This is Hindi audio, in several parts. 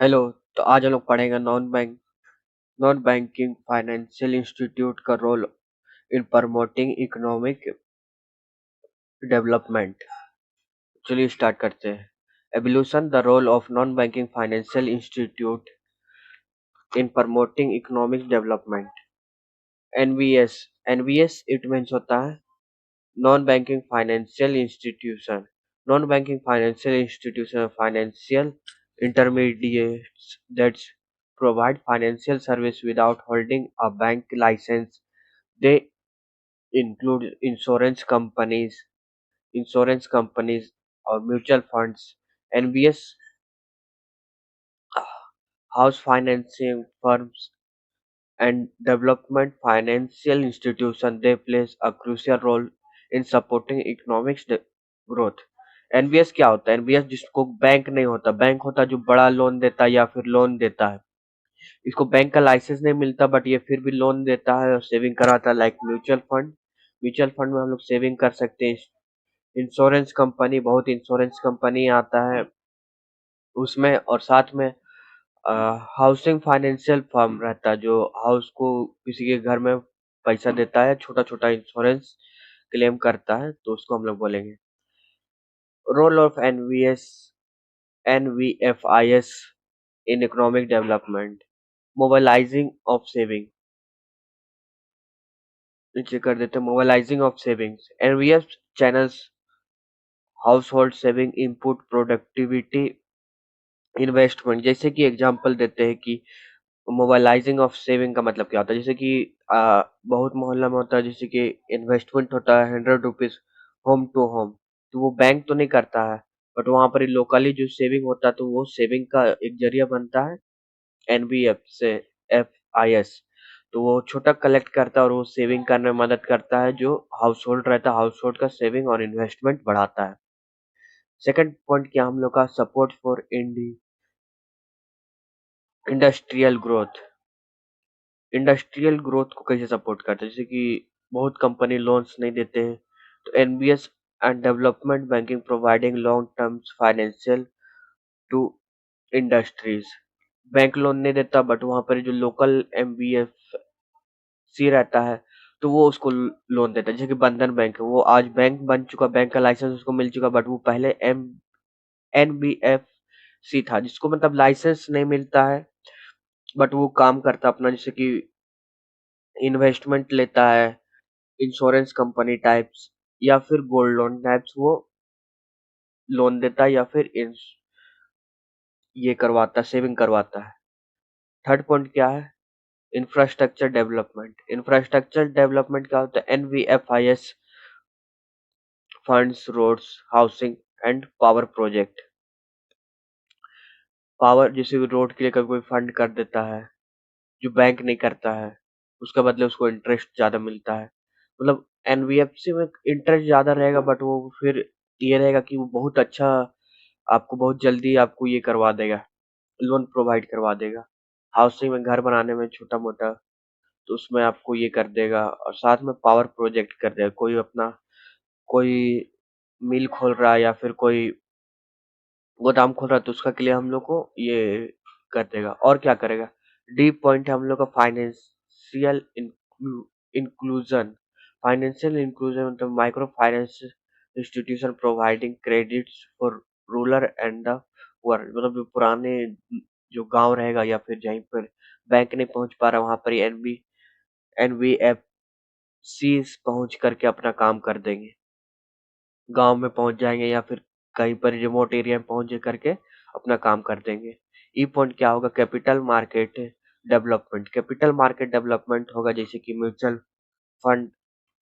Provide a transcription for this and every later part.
हेलो। तो आज हम लोग पढ़ेंगे नॉन बैंकिंग फाइनेंशियल इंस्टीट्यूट का role in promoting economic development. चलिए स्टार्ट करते हैं। Evolution the role of non banking financial institute in promoting economic development. NVS. NVS it means होता है non banking financial institution. Non banking financial institution financial intermediates that provide financial service without holding a bank license. They include insurance companies or mutual funds. NBS house financing firms and development financial institutions. They plays a crucial role in supporting economic growth. NBS क्या होता है? एनबीएस जिसको बैंक नहीं होता, बैंक होता है जो बड़ा लोन देता है या फिर लोन देता है। इसको बैंक का लाइसेंस नहीं मिलता बट ये फिर भी लोन देता है और सेविंग कराता है। लाइक म्यूचुअल फंड में हम लोग सेविंग कर सकते हैं। इंश्योरेंस कंपनी, बहुत इंश्योरेंस कंपनी आता है उसमें, और साथ में हाउसिंग फाइनेंशियल फर्म रहता है जो हाउस को किसी के घर में पैसा देता है, छोटा छोटा इंश्योरेंस क्लेम करता है, तो उसको हम लोग बोलेंगे। Role of NVFIS in economic development. Mobilising of saving, नीचे कर देते हैं mobilising of savings. NVF channels household saving input productivity investment. जैसे कि एग्जांपल देते हैं कि मोबाइलाइजिंग ऑफ सेविंग का मतलब क्या होता है। जैसे कि बहुत मोहल्ला में होता है, जैसे कि इन्वेस्टमेंट होता है 100 रुपीज होम टू होम, तो वो बैंक तो नहीं करता है बट वहां पर लोकली जो सेविंग होता है तो वो सेविंग का एक जरिया बनता है एनबीएफ से एफआईएस। तो वो छोटा कलेक्ट करता है और वो सेविंग करने में मदद करता है, जो हाउस होल्ड रहता है हाउस होल्ड का सेविंग और इन्वेस्टमेंट बढ़ाता है। सेकंड पॉइंट क्या हम लोग का, support for industrial growth. Industrial growth को कैसे सपोर्ट करते हैं? जैसे कि बहुत कंपनी लोन्स नहीं देते हैं, तो NBS and development banking providing long term financial to industries. Bank loan नहीं देता बट वहां पर जो लोकल एमबीएफ सी रहता है तो वो उसको लोन देता है। जैसे कि बंधन बैंक है, वो आज बैंक बन चुका, बैंक का लाइसेंस उसको मिल चुका, बट वो पहले एनबीएफ सी था जिसको मतलब लाइसेंस नहीं मिलता है बट वो काम करता अपना, जैसे कि इन्वेस्टमेंट लेता है, इंश्योरेंस कंपनी टाइप्स या फिर गोल्ड लोन टाइप्स वो लोन देता है या फिर ये करवाता है, सेविंग करवाता है। थर्ड पॉइंट क्या है, इंफ्रास्ट्रक्चर डेवलपमेंट। इंफ्रास्ट्रक्चर डेवलपमेंट क्या होता है? NVFIS funds roads housing and power project. Power, जैसे रोड के लिए कभी कोई फंड कर देता है जो बैंक नहीं करता है, उसके बदले उसको इंटरेस्ट ज्यादा मिलता है। मतलब एनबीएफसी में इंटरेस्ट ज्यादा रहेगा बट वो फिर ये रहेगा कि वो बहुत अच्छा, आपको बहुत जल्दी आपको ये करवा देगा, लोन प्रोवाइड करवा देगा। हाउसिंग में घर बनाने में छोटा मोटा, तो उसमें आपको ये कर देगा, और साथ में पावर प्रोजेक्ट कर देगा। कोई मिल खोल रहा है या फिर कोई गोदाम खोल रहा है तो उसका के लिए हम लोग को ये कर देगा। और क्या करेगा, डीप पॉइंट है हम लोग का फाइनेंशियल इंक्लूजन। फाइनेंशियल इंक्लूजन मतलब micro finance institution providing credits for rural and the poor. मतलब जो पुराने जो गांव रहेगा या फिर जहीं पर बैंक नहीं पहुंच पा रहा वहां पर एनबीएफसी पहुंच करके अपना काम कर देंगे, गांव में पहुंच जाएंगे या फिर कहीं पर रिमोट एरिया में पहुंच करके अपना काम कर देंगे। ई पॉइंट क्या होगा, capital market development. Capital market development होगा जैसे कि mutual fund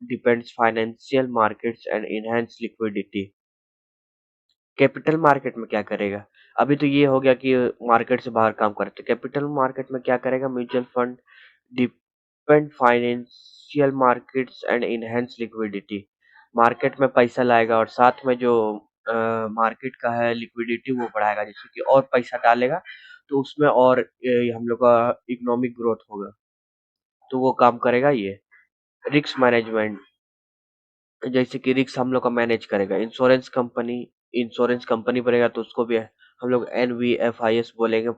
depends financial markets and enhance liquidity. Capital market में क्या करेगा, अभी तो ये हो गया कि मार्केट से बाहर काम करते, कैपिटल मार्केट में क्या करेगा, mutual fund depend financial markets and enhance liquidity. Market में पैसा लाएगा और साथ में जो मार्केट का है लिक्विडिटी वो बढ़ाएगा, जैसे कि और पैसा डालेगा तो उसमें और हम लोग का इकोनॉमिक ग्रोथ होगा, तो वो काम करेगा ये। रिस्क मैनेजमेंट, जैसे कि रिस्क हम लोग का मैनेज करेगा। इंश्योरेंस कंपनी इंश्योरेंस कंपनी बनेगा तो उसको भी हम लोग NVFIS बोलेंगे,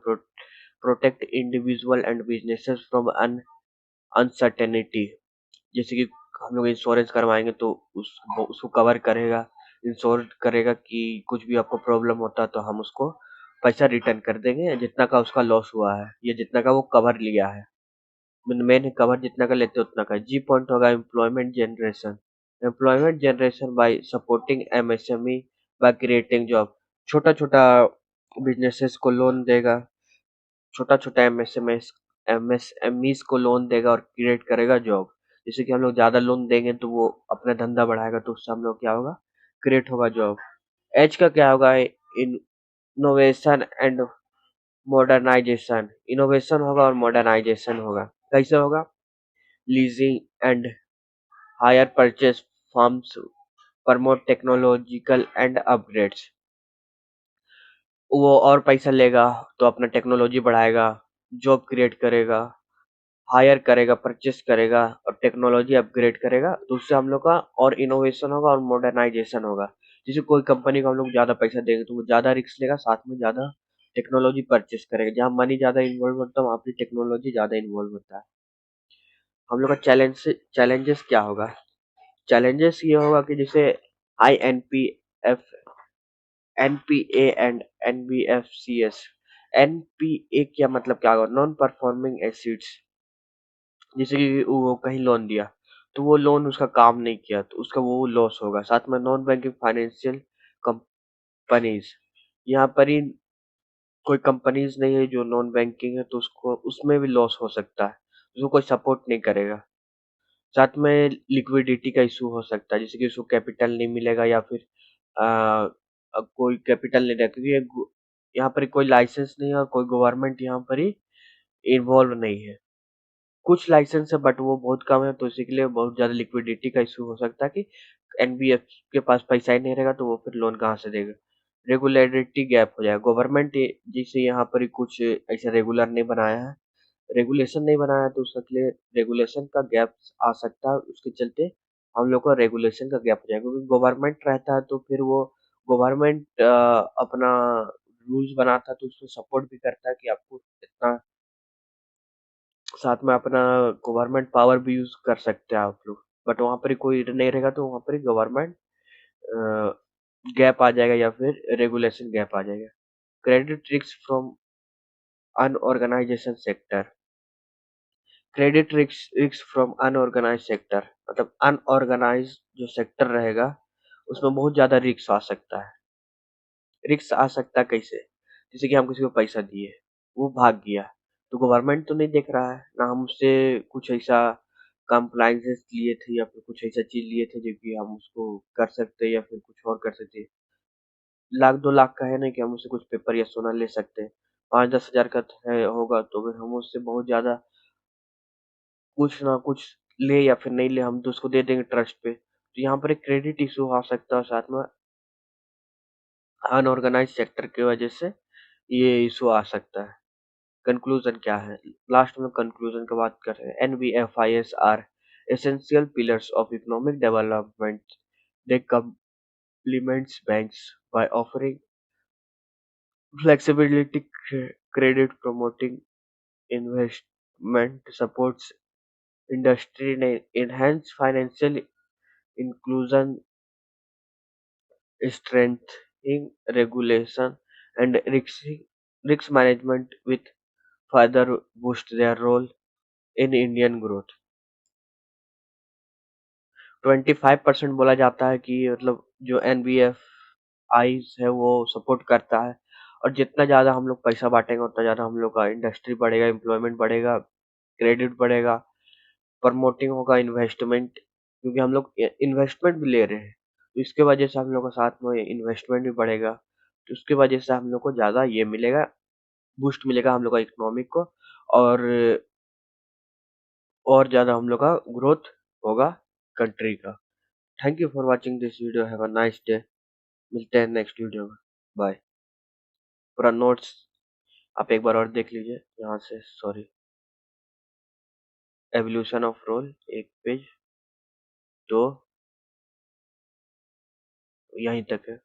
protect individual and businesses from uncertainty. जैसे कि हम लोग इंश्योरेंस करवाएंगे तो उसको कवर करेगा, इंश्योर करेगा कि कुछ भी आपको प्रॉब्लम होता है तो हम उसको पैसा रिटर्न कर देंगे जितना का उसका लॉस हुआ है या जितना का वो कवर लिया है। मेन कवर जितना का लेते हैं उतना का। जी पॉइंट होगा employment generation. Employment generation by supporting MSME, by creating job. छोटा छोटा बिजनेसेस को लोन देगा, छोटा छोटा MSMEs को लोन देगा और क्रिएट करेगा जॉब। जैसे कि हम लोग ज्यादा लोन देंगे तो वो अपना धंधा बढ़ाएगा तो उससे हम लोग क्या होगा, क्रिएट होगा जॉब। एज का क्या होगा, इनोवेशन एंड मॉडर्नाइजेशन। इनोवेशन होगा और मॉडर्नाइजेशन होगा। कैसे होगा, leasing and hire purchase firms promote technological and upgrades. वो और पैसा लेगा तो अपना टेक्नोलॉजी बढ़ाएगा, जॉब क्रिएट करेगा, हायर करेगा, परचेस करेगा और टेक्नोलॉजी अपग्रेड करेगा तो उससे हम लोग का और इनोवेशन होगा और मॉडर्नाइजेशन होगा। जैसे कोई कंपनी को हम लोग ज्यादा पैसा देंगे तो वो ज्यादा रिस्क लेगा, साथ में ज्यादा टेक्नोलॉजी परचेस करेगा। जहाँ मनी ज्यादा इन्वॉल्व होता है वहाँ पे टेक्नोलॉजी ज्यादा इन्वॉल्व होता है। हम लोग का चैलेंजेस क्या होगा, चैलेंजेस ये होगा कि जैसे INPF, NPA and NBFCS। NPA क्या मतलब क्या होगा, नॉन परफॉर्मिंग एसिड्स। जैसे कि वो कहीं लोन दिया तो वो लोन उसका काम नहीं किया तो उसका वो लॉस होगा। साथ में नॉन बैंकिंग फाइनेंशियल कंपनीज, यहाँ पर ही कोई कंपनीज नहीं है जो नॉन बैंकिंग है तो उसको उसमें भी लॉस हो सकता है, उसको कोई सपोर्ट नहीं करेगा। साथ में लिक्विडिटी का इशू हो सकता है, जैसे कि उसको कैपिटल नहीं मिलेगा या फिर कोई कैपिटल नहीं रहेगा क्योंकि यहाँ पर कोई लाइसेंस नहीं है और कोई गवर्नमेंट यहाँ पर ही इन्वॉल्व नहीं है। कुछ लाइसेंस है बट वो बहुत कम है तो इसी के लिए बहुत ज्यादा लिक्विडिटी का इशू हो सकता है कि NBF के पास पैसा ही नहीं रहेगा तो वो फिर लोन कहाँ से देगा। रेगुलेटरी गैप हो जाएगा, गवर्नमेंट जैसे यहाँ पर ही कुछ ऐसा रेगुलर नहीं बनाया है, रेगुलेशन नहीं बनाया है तो उसके लिए रेगुलेशन का गैप आ सकता है। उसके चलते हम लोग का रेगुलेशन का गैप हो जाएगा क्योंकि गवर्नमेंट रहता है तो फिर वो गवर्नमेंट अपना रूल्स बनाता है तो उसको सपोर्ट भी करता है कि आपको इतना, साथ में अपना गवर्नमेंट पावर भी यूज कर सकते हैं आप लोग। बट वहां पर ही कोई नहीं रहेगा तो वहां पर ही गवर्नमेंट गैप आ जाएगा या फिर रेगुलेशन गैप आ जाएगा। Credit risk from unorganisation sector. Credit risk from unorganise sector मतलब अनऑर्गेनाइज जो सेक्टर रहेगा उसमें बहुत ज्यादा रिस्क आ सकता है। रिस्क आ सकता है कैसे, जैसे कि हम किसी को पैसा दिए, वो भाग गया तो गवर्नमेंट तो नहीं देख रहा है ना, हम उससे कुछ ऐसा कंप्लाइंसेस लिए थे या फिर कुछ ऐसा चीज लिए थे जो कि हम उसको कर सकते या फिर कुछ और कर सकते। 1 लाख 2 लाख का है नहीं कि हम उससे कुछ पेपर या सोना ले सकते हैं। 5-10 हजार का है होगा तो फिर हम उससे बहुत ज्यादा कुछ ना कुछ ले या फिर नहीं ले हम तो उसको दे देंगे ट्रस्ट पे, तो यहाँ पर एक क्रेडिट इशू आ सकता है। साथ में अनऑर्गेनाइज सेक्टर की वजह से ये इशू आ सकता है। कंक्लूजन क्या है, लास्ट में कंक्लूजन की बात कर रहे हैं। NBFIs are essential pillars of economic development. They complements banks by offering flexibility, credit, promoting investment, supports industry, and enhance financial inclusion, strengthening regulation and risk management with further boost their role in Indian growth। 25% बोला जाता है कि मतलब जो NBFIs है वो सपोर्ट करता है, और जितना ज्यादा हम लोग पैसा बांटेंगे उतना ज्यादा हम लोग का इंडस्ट्री बढ़ेगा, एम्प्लॉयमेंट बढ़ेगा, क्रेडिट बढ़ेगा, प्रमोटिंग होगा इन्वेस्टमेंट क्योंकि हम लोग इन्वेस्टमेंट भी ले रहे हैं तो इसके वजह से हम लोग का साथ में इन्वेस्टमेंट भी बढ़ेगा तो उसके वजह से हम लोग को ज्यादा ये मिलेगा, बूस्ट मिलेगा हम लोग का इकोनॉमिक को, और और ज्यादा हम लोग का ग्रोथ होगा कंट्री का। Thank you for watching this video, have a nice day. मिलते हैं नेक्स्ट वीडियो में, बाय। पूरा नोट्स आप एक बार और देख लीजिए यहाँ से, सॉरी, एवोल्यूशन ऑफ रोल एक पेज, तो यहीं तक है।